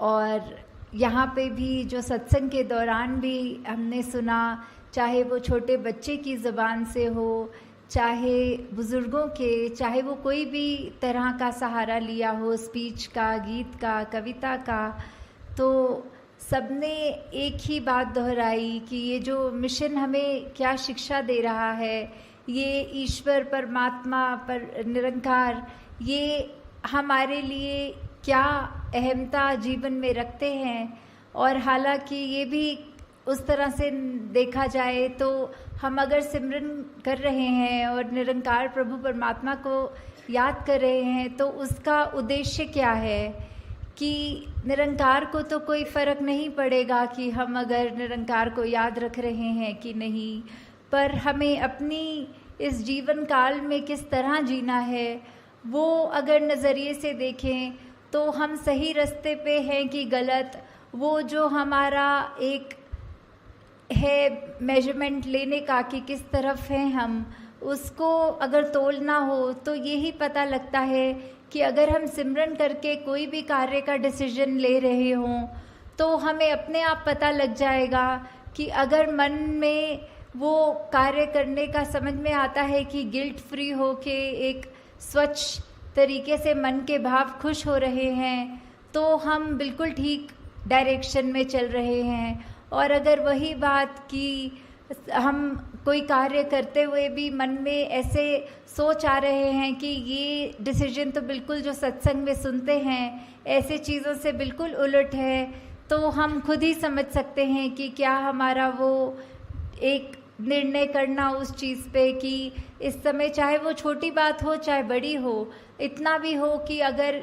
और यहाँ पे भी जो सत्संग के दौरान भी हमने सुना, चाहे वो छोटे बच्चे की ज़बान से हो, चाहे बुज़ुर्गों के, चाहे वो कोई भी तरह का सहारा लिया हो, स्पीच का, गीत का, कविता का, तो सबने एक ही बात दोहराई कि ये जो मिशन हमें क्या शिक्षा दे रहा है, ये ईश्वर परमात्मा पर निरंकार ये हमारे लिए क्या अहमता जीवन में रखते हैं। और हालांकि ये भी उस तरह से देखा जाए तो हम अगर सिमरन कर रहे हैं और निरंकार प्रभु परमात्मा को याद कर रहे हैं तो उसका उद्देश्य क्या है कि निरंकार को तो कोई फ़र्क नहीं पड़ेगा कि हम अगर निरंकार को याद रख रहे हैं कि नहीं, पर हमें अपनी इस जीवन काल में किस तरह जीना है वो अगर नज़रिए से देखें तो हम सही रास्ते पे हैं कि गलत, वो जो हमारा एक है मेजरमेंट लेने का कि किस तरफ हैं हम, उसको अगर तोलना हो तो यही पता लगता है कि अगर हम सिमरन करके कोई भी कार्य का डिसीजन ले रहे हों तो हमें अपने आप पता लग जाएगा कि अगर मन में वो कार्य करने का समझ में आता है कि गिल्ट फ्री हो के एक स्वच्छ तरीके से मन के भाव खुश हो रहे हैं तो हम बिल्कुल ठीक डायरेक्शन में चल रहे हैं। और अगर वही बात कि हम कोई कार्य करते हुए भी मन में ऐसे सोच आ रहे हैं कि ये डिसीजन तो बिल्कुल जो सत्संग में सुनते हैं ऐसे चीज़ों से बिल्कुल उलट है, तो हम खुद ही समझ सकते हैं कि क्या हमारा वो एक निर्णय करना उस चीज़ पे कि इस समय चाहे वो छोटी बात हो चाहे बड़ी हो, इतना भी हो कि अगर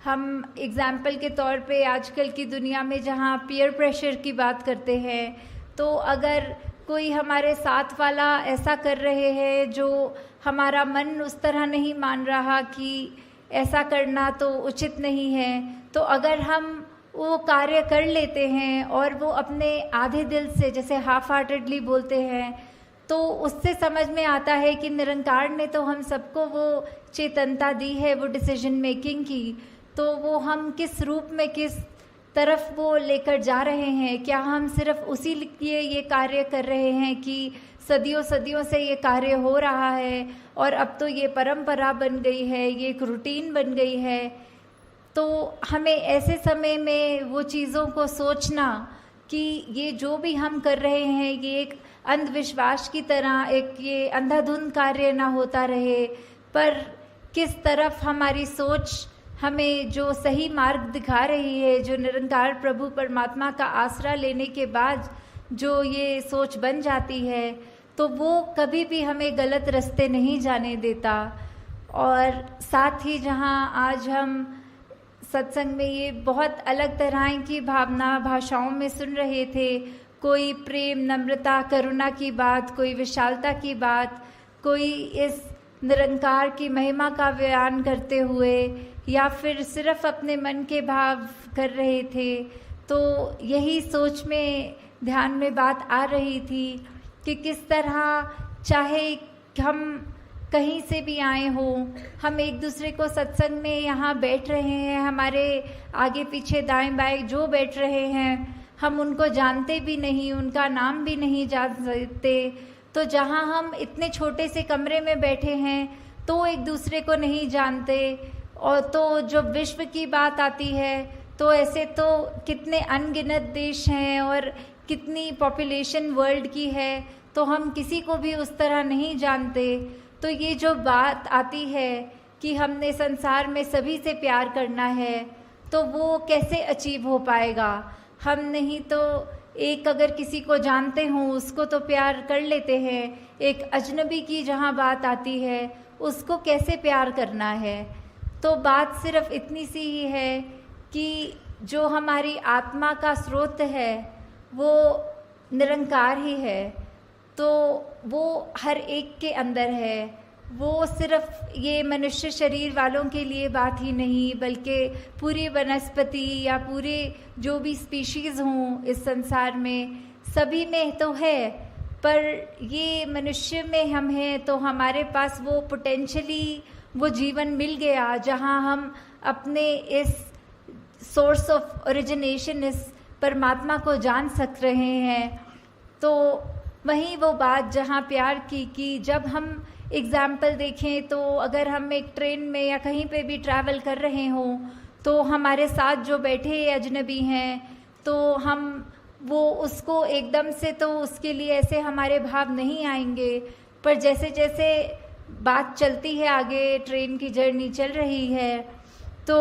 हम एग्जाम्पल के तौर पे आजकल की दुनिया में जहाँ पीयर प्रेशर की बात करते हैं, तो अगर कोई हमारे साथ वाला ऐसा कर रहे हैं जो हमारा मन उस तरह नहीं मान रहा कि ऐसा करना तो उचित नहीं है, तो अगर हम वो कार्य कर लेते हैं और वो अपने आधे दिल से, जैसे हाफ हार्टेडली बोलते हैं, तो उससे समझ में आता है कि निरंकार ने तो हम सबको वो चेतनता दी है वो डिसीजन मेकिंग की, तो वो हम किस रूप में किस तरफ वो लेकर जा रहे हैं। क्या हम सिर्फ उसी लिए ये कार्य कर रहे हैं कि सदियों सदियों से ये कार्य हो रहा है और अब तो ये परंपरा बन गई है, ये एक रूटीन बन गई है, तो हमें ऐसे समय में वो चीज़ों को सोचना कि ये जो भी हम कर रहे हैं ये एक अंधविश्वास की तरह एक ये अंधाधुंध कार्य ना होता रहे, पर किस तरफ हमारी सोच हमें जो सही मार्ग दिखा रही है, जो निरंकार प्रभु परमात्मा का आसरा लेने के बाद जो ये सोच बन जाती है, तो वो कभी भी हमें गलत रास्ते नहीं जाने देता। और साथ ही जहाँ आज हम सत्संग में ये बहुत अलग तरह की भावना भाषाओं में सुन रहे थे, कोई प्रेम, नम्रता, करुणा की बात, कोई विशालता की बात, कोई इस निरंकार की महिमा का बयान करते हुए या फिर सिर्फ अपने मन के भाव कर रहे थे, तो यही सोच में ध्यान में बात आ रही थी कि किस तरह चाहे हम कहीं से भी आए हों, हम एक दूसरे को सत्संग में यहाँ बैठ रहे हैं, हमारे आगे पीछे दाएं बाएं जो बैठ रहे हैं हम उनको जानते भी नहीं, उनका नाम भी नहीं जान सकते, तो जहाँ हम इतने छोटे से कमरे में बैठे हैं तो एक दूसरे को नहीं जानते, और तो जो विश्व की बात आती है तो ऐसे तो कितने अनगिनत देश हैं और कितनी पॉपुलेशन वर्ल्ड की है, तो हम किसी को भी उस तरह नहीं जानते। तो ये जो बात आती है कि हमने संसार में सभी से प्यार करना है, तो वो कैसे अचीव हो पाएगा। हम नहीं तो एक अगर किसी को जानते हों उसको तो प्यार कर लेते हैं, एक अजनबी की जहाँ बात आती है उसको कैसे प्यार करना है। तो बात सिर्फ इतनी सी ही है कि जो हमारी आत्मा का स्रोत है वो निरंकार ही है, तो वो हर एक के अंदर है। वो सिर्फ ये मनुष्य शरीर वालों के लिए बात ही नहीं, बल्कि पूरी वनस्पति या पूरे जो भी स्पीशीज़ हों इस संसार में सभी में तो है, पर ये मनुष्य में हम हैं तो हमारे पास वो पोटेंशली वो जीवन मिल गया जहाँ हम अपने इस सोर्स ऑफ ओरिजिनेशन इस परमात्मा को जान सक रहे हैं। तो वहीं वो बात जहाँ प्यार की कि जब हम एग्ज़ाम्पल देखें तो अगर हम एक ट्रेन में या कहीं पे भी ट्रैवल कर रहे हों तो हमारे साथ जो बैठे अजनबी हैं तो हम वो उसको एकदम से तो उसके लिए ऐसे हमारे भाव नहीं आएंगे, पर जैसे जैसे बात चलती है आगे, ट्रेन की जर्नी चल रही है, तो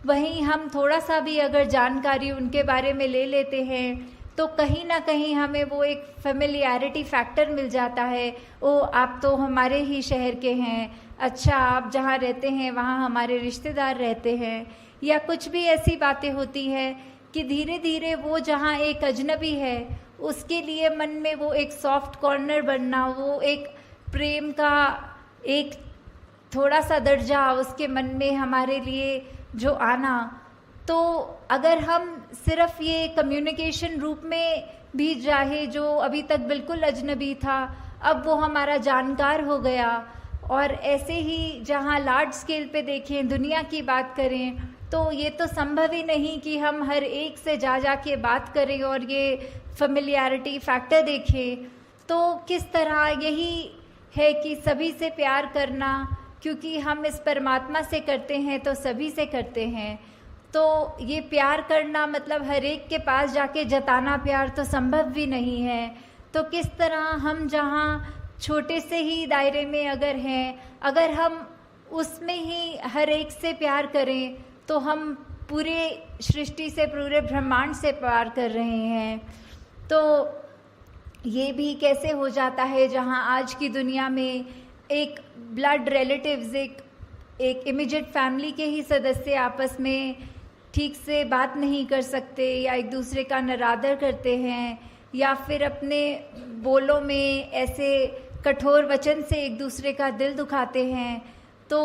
वहीं हम थोड़ा सा भी अगर जानकारी उनके बारे में ले लेते हैं तो कहीं ना कहीं हमें वो एक फेमिलियरिटी फैक्टर मिल जाता है। ओ, आप तो हमारे ही शहर के हैं, अच्छा आप जहाँ रहते हैं वहाँ हमारे रिश्तेदार रहते हैं, या कुछ भी ऐसी बातें होती हैं कि धीरे धीरे वो जहाँ एक अजनबी है उसके लिए मन में वो एक सॉफ्ट कॉर्नर बनना, वो एक प्रेम का एक थोड़ा सा दर्जा उसके मन में हमारे लिए जो आना। तो अगर हम सिर्फ ये कम्युनिकेशन रूप में भी चाहे, जो अभी तक बिल्कुल अजनबी था अब वो हमारा जानकार हो गया, और ऐसे ही जहाँ लार्ज स्केल पे देखें, दुनिया की बात करें, तो ये तो संभव ही नहीं कि हम हर एक से जा के बात करें और ये फेमिलियरिटी फैक्टर देखें। तो किस तरह यही है कि सभी से प्यार करना, क्योंकि हम इस परमात्मा से करते हैं तो सभी से करते हैं। तो ये प्यार करना मतलब हर एक के पास जाके जताना प्यार तो संभव भी नहीं है। तो किस तरह हम जहाँ छोटे से ही दायरे में अगर हैं, अगर हम उसमें ही हर एक से प्यार करें तो हम पूरे सृष्टि से, पूरे ब्रह्मांड से प्यार कर रहे हैं। तो ये भी कैसे हो जाता है जहाँ आज की दुनिया में एक ब्लड रिलेटिव्स, एक इमीडिएट फैमिली के ही सदस्य आपस में ठीक से बात नहीं कर सकते, या एक दूसरे का निरादर करते हैं, या फिर अपने बोलों में ऐसे कठोर वचन से एक दूसरे का दिल दुखाते हैं। तो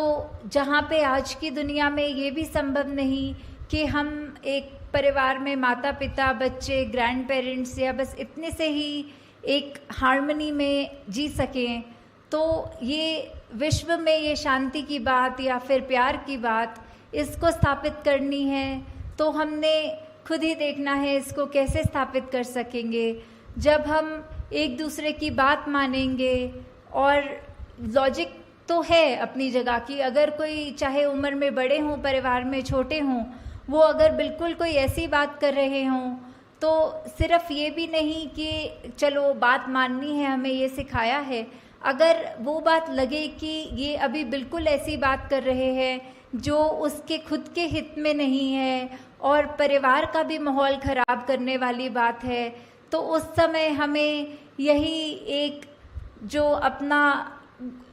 जहाँ पे आज की दुनिया में ये भी संभव नहीं कि हम एक परिवार में माता पिता, बच्चे, ग्रैंड पेरेंट्स या बस इतने से ही एक हार्मनी में जी सकें, तो ये विश्व में ये शांति की बात या फिर प्यार की बात इसको स्थापित करनी है तो हमने खुद ही देखना है इसको कैसे स्थापित कर सकेंगे। जब हम एक दूसरे की बात मानेंगे, और लॉजिक तो है अपनी जगह की, अगर कोई चाहे उम्र में बड़े हों, परिवार में छोटे हों, वो अगर बिल्कुल कोई ऐसी बात कर रहे हों तो सिर्फ ये भी नहीं कि चलो बात माननी है, हमें ये सिखाया है, अगर वो बात लगे कि ये अभी बिल्कुल ऐसी बात कर रहे हैं जो उसके खुद के हित में नहीं है और परिवार का भी माहौल ख़राब करने वाली बात है, तो उस समय हमें यही एक जो अपना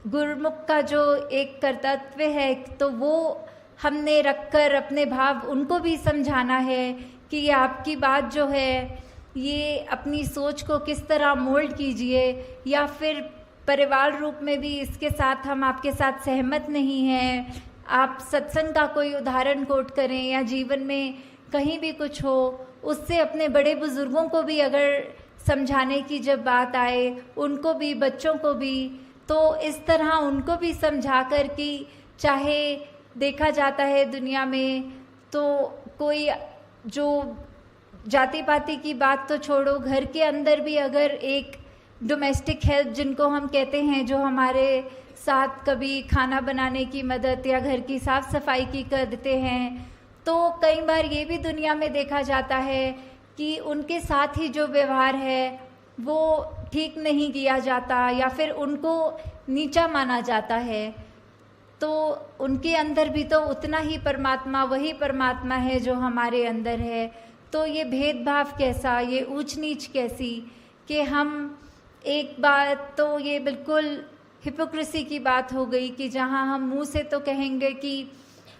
गुरुमुख का जो एक कर्तव्य है तो वो हमने रखकर अपने भाव उनको भी समझाना है कि ये आपकी बात जो है ये अपनी सोच को किस तरह मोल्ड कीजिए, या फिर परिवार रूप में भी इसके साथ हम आपके साथ सहमत नहीं हैं। आप सत्संग का कोई उदाहरण कोट करें या जीवन में कहीं भी कुछ हो, उससे अपने बड़े बुजुर्गों को भी अगर समझाने की जब बात आए, उनको भी, बच्चों को भी, तो इस तरह उनको भी समझा कर कि चाहे देखा जाता है दुनिया में तो कोई जो जाति पाति की बात तो छोड़ो, घर के अंदर भी अगर एक डोमेस्टिक हेल्प जिनको हम कहते हैं, जो हमारे साथ कभी खाना बनाने की मदद या घर की साफ सफाई की कर देते हैं, तो कई बार ये भी दुनिया में देखा जाता है कि उनके साथ ही जो व्यवहार है वो ठीक नहीं किया जाता या फिर उनको नीचा माना जाता है। तो उनके अंदर भी तो उतना ही परमात्मा, वही परमात्मा है जो हमारे अंदर है। तो ये भेदभाव कैसा, ये ऊंच नीच कैसी, कि हम एक बात तो ये बिल्कुल हिपोक्रेसी की बात हो गई कि जहाँ हम मुंह से तो कहेंगे कि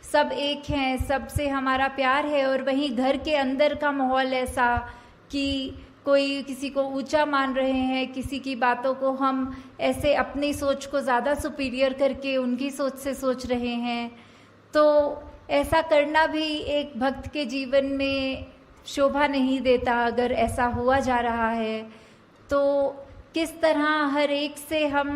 सब एक हैं, सबसे हमारा प्यार है, और वहीं घर के अंदर का माहौल ऐसा कि कोई किसी को ऊंचा मान रहे हैं, किसी की बातों को हम ऐसे अपनी सोच को ज़्यादा सुपीरियर करके उनकी सोच से सोच रहे हैं। तो ऐसा करना भी एक भक्त के जीवन में शोभा नहीं देता। अगर ऐसा हुआ जा रहा है तो किस तरह हर एक से हम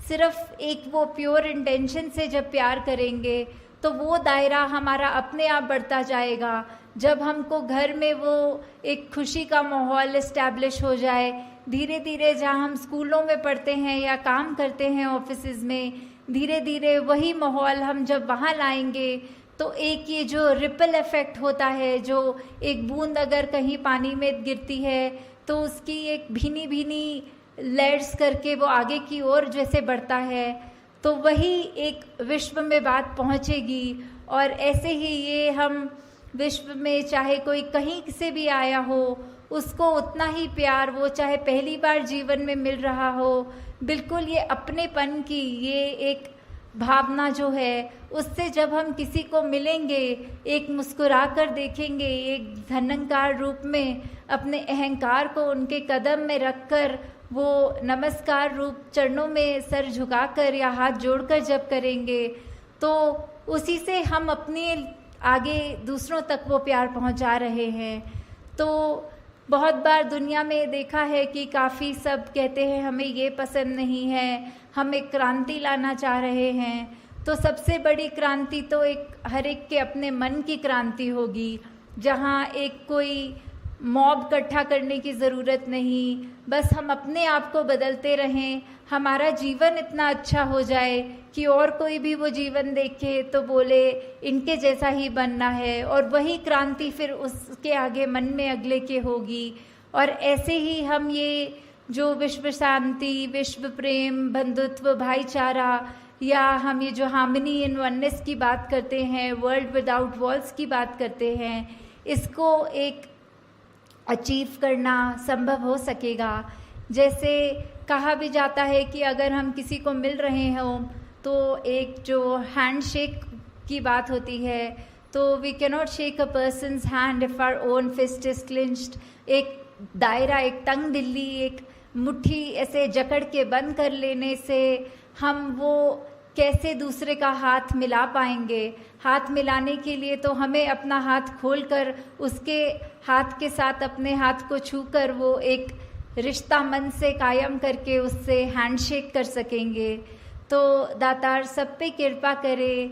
सिर्फ एक वो प्योर इंटेंशन से जब प्यार करेंगे तो वो दायरा हमारा अपने आप बढ़ता जाएगा। जब हमको घर में वो एक खुशी का माहौल इस्टेब्लिश हो जाए, धीरे धीरे जहाँ हम स्कूलों में पढ़ते हैं या काम करते हैं ऑफिसेज में, धीरे धीरे वही माहौल हम जब वहाँ लाएंगे तो एक ये जो रिपल इफेक्ट होता है, जो एक बूंद अगर कहीं पानी में गिरती है तो उसकी एक भीनी भीनी लेयर्स करके वो आगे की ओर जैसे बढ़ता है, तो वही एक विश्व में बात पहुँचेगी। और ऐसे ही ये हम विश्व में चाहे कोई कहीं से भी आया हो, उसको उतना ही प्यार, वो चाहे पहली बार जीवन में मिल रहा हो, बिल्कुल ये अपनेपन की ये एक भावना जो है, उससे जब हम किसी को मिलेंगे, एक मुस्कुरा कर देखेंगे, एक धन्यकार रूप में अपने अहंकार को उनके कदम में रखकर वो नमस्कार रूप चरणों में सर झुकाकर या हाथ जोड़कर जब करेंगे, तो उसी से हम अपने आगे दूसरों तक वो प्यार पहुंचा रहे हैं। तो बहुत बार दुनिया में देखा है कि काफ़ी सब कहते हैं हमें ये पसंद नहीं है, हम एक क्रांति लाना चाह रहे हैं। तो सबसे बड़ी क्रांति तो एक हर एक के अपने मन की क्रांति होगी, जहाँ एक कोई मॉब इकट्ठा करने की ज़रूरत नहीं, बस हम अपने आप को बदलते रहें, हमारा जीवन इतना अच्छा हो जाए कि और कोई भी वो जीवन देखे तो बोले इनके जैसा ही बनना है, और वही क्रांति फिर उसके आगे मन में अगले के होगी। और ऐसे ही हम ये जो विश्व शांति, विश्व प्रेम, बंधुत्व, भाईचारा, या हम ये जो हार्मनी इन वननेस की बात करते हैं, वर्ल्ड विदाउट वॉल्स की बात करते हैं, इसको एक अचीव करना संभव हो सकेगा। जैसे कहा भी जाता है कि अगर हम किसी को मिल रहे हों तो एक जो हैंडशेक की बात होती है, तो we can not shake a person's hand if our own fist is clinched. एक दायरा, एक तंग दिल्ली, एक मुट्ठी ऐसे जकड़ के बंद कर लेने से हम वो कैसे दूसरे का हाथ मिला पाएंगे। हाथ मिलाने के लिए तो हमें अपना हाथ खोलकर उसके हाथ के साथ अपने हाथ को छूकर वो एक रिश्ता मन से कायम करके उससे हैंडशेक कर सकेंगे। तो दातार सब पे कृपा करे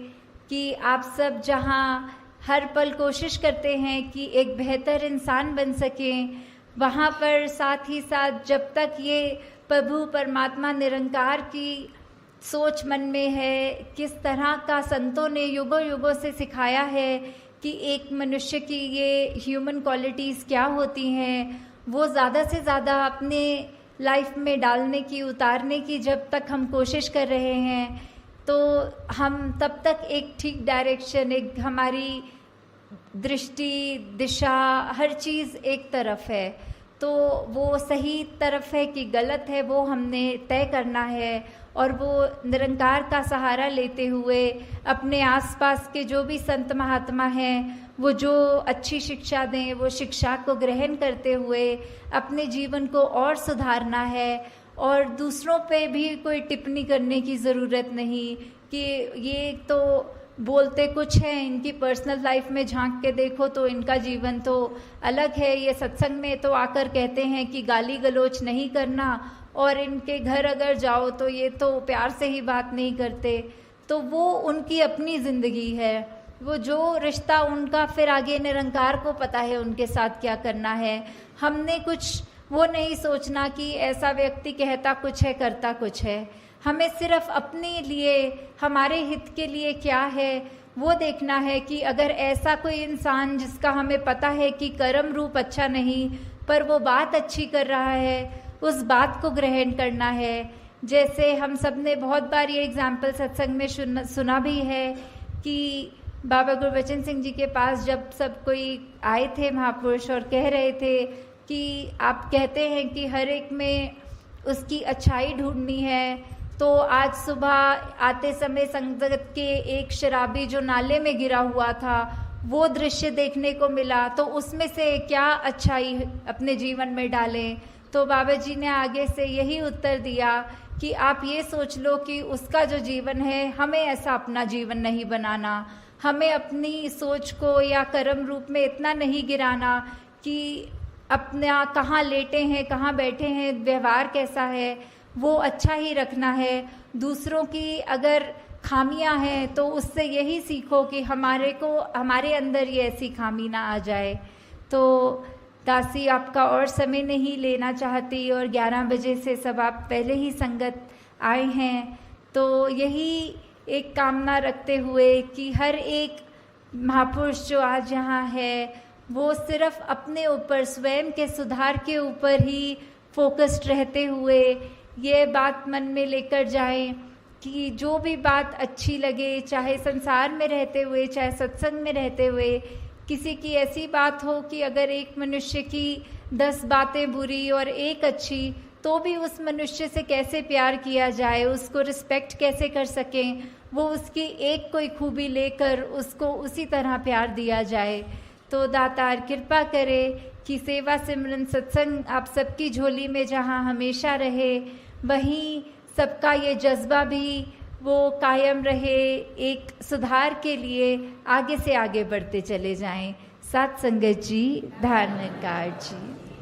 कि आप सब जहाँ हर पल कोशिश करते हैं कि एक बेहतर इंसान बन सकें, वहाँ पर साथ ही साथ जब तक ये प्रभु परमात्मा निरंकार की सोच मन में है, किस तरह का संतों ने युगों युगों से सिखाया है कि एक मनुष्य की ये ह्यूमन क्वालिटीज़ क्या होती हैं, वो ज़्यादा से ज़्यादा अपने लाइफ में डालने की, उतारने की जब तक हम कोशिश कर रहे हैं, तो हम तब तक एक ठीक डायरेक्शन, एक हमारी दृष्टि, दिशा, हर चीज़ एक तरफ है। तो वो सही तरफ है कि गलत है, वो हमने तय करना है। और वो निरंकार का सहारा लेते हुए अपने आसपास के जो भी संत महात्मा हैं, वो जो अच्छी शिक्षा दें, वो शिक्षा को ग्रहण करते हुए अपने जीवन को और सुधारना है। और दूसरों पे भी कोई टिप्पणी करने की ज़रूरत नहीं कि ये तो बोलते कुछ हैं, इनकी पर्सनल लाइफ में झांक के देखो तो इनका जीवन तो अलग है, ये सत्संग में तो आकर कहते हैं कि गाली गलोच नहीं करना, और इनके घर अगर जाओ तो ये तो प्यार से ही बात नहीं करते। तो वो उनकी अपनी ज़िंदगी है, वो जो रिश्ता उनका, फिर आगे निरंकार को पता है उनके साथ क्या करना है। हमने कुछ वो नहीं सोचना कि ऐसा व्यक्ति कहता कुछ है, करता कुछ है। हमें सिर्फ अपने लिए, हमारे हित के लिए क्या है वो देखना है कि अगर ऐसा कोई इंसान जिसका हमें पता है कि कर्म रूप अच्छा नहीं, पर वो बात अच्छी कर रहा है, उस बात को ग्रहण करना है। जैसे हम सब ने बहुत बार ये एग्जाम्पल सत्संग में सुना भी है कि बाबा गुरबचन सिंह जी के पास जब सब कोई आए थे महापुरुष, और कह रहे थे कि आप कहते हैं कि हर एक में उसकी अच्छाई ढूंढनी है, तो आज सुबह आते समय संगत के एक शराबी जो नाले में गिरा हुआ था, वो दृश्य देखने को मिला, तो उसमें से क्या अच्छाई अपने जीवन में डालें। तो बाबा जी ने आगे से यही उत्तर दिया कि आप ये सोच लो कि उसका जो जीवन है, हमें ऐसा अपना जीवन नहीं बनाना, हमें अपनी सोच को या कर्म रूप में इतना नहीं गिराना कि अपना कहाँ लेटे हैं, कहाँ बैठे हैं, व्यवहार कैसा है, वो अच्छा ही रखना है। दूसरों की अगर खामियां हैं तो उससे यही सीखो कि हमारे अंदर ये ऐसी खामी ना आ जाए। तो दासी आपका और समय नहीं लेना चाहती और 11 बजे से सब आप पहले ही संगत आए हैं, तो यही एक कामना रखते हुए कि हर एक महापुरुष जो आज यहाँ है वो सिर्फ अपने ऊपर, स्वयं के सुधार के ऊपर ही फोकस्ड रहते हुए ये बात मन में लेकर जाएं कि जो भी बात अच्छी लगे, चाहे संसार में रहते हुए चाहे सत्संग में रहते हुए, किसी की ऐसी बात हो कि अगर एक मनुष्य की 10 बातें बुरी और एक अच्छी, तो भी उस मनुष्य से कैसे प्यार किया जाए, उसको रिस्पेक्ट कैसे कर सकें, वो उसकी एक कोई खूबी लेकर उसको उसी तरह प्यार दिया जाए। तो दातार कृपा करे कि सेवा सिमरन सत्संग आप सबकी झोली में जहाँ हमेशा रहे, वहीं सबका ये जज्बा भी वो कायम रहे, एक सुधार के लिए आगे से आगे बढ़ते चले जाएं। साथ संगत जी, धारणकार जी।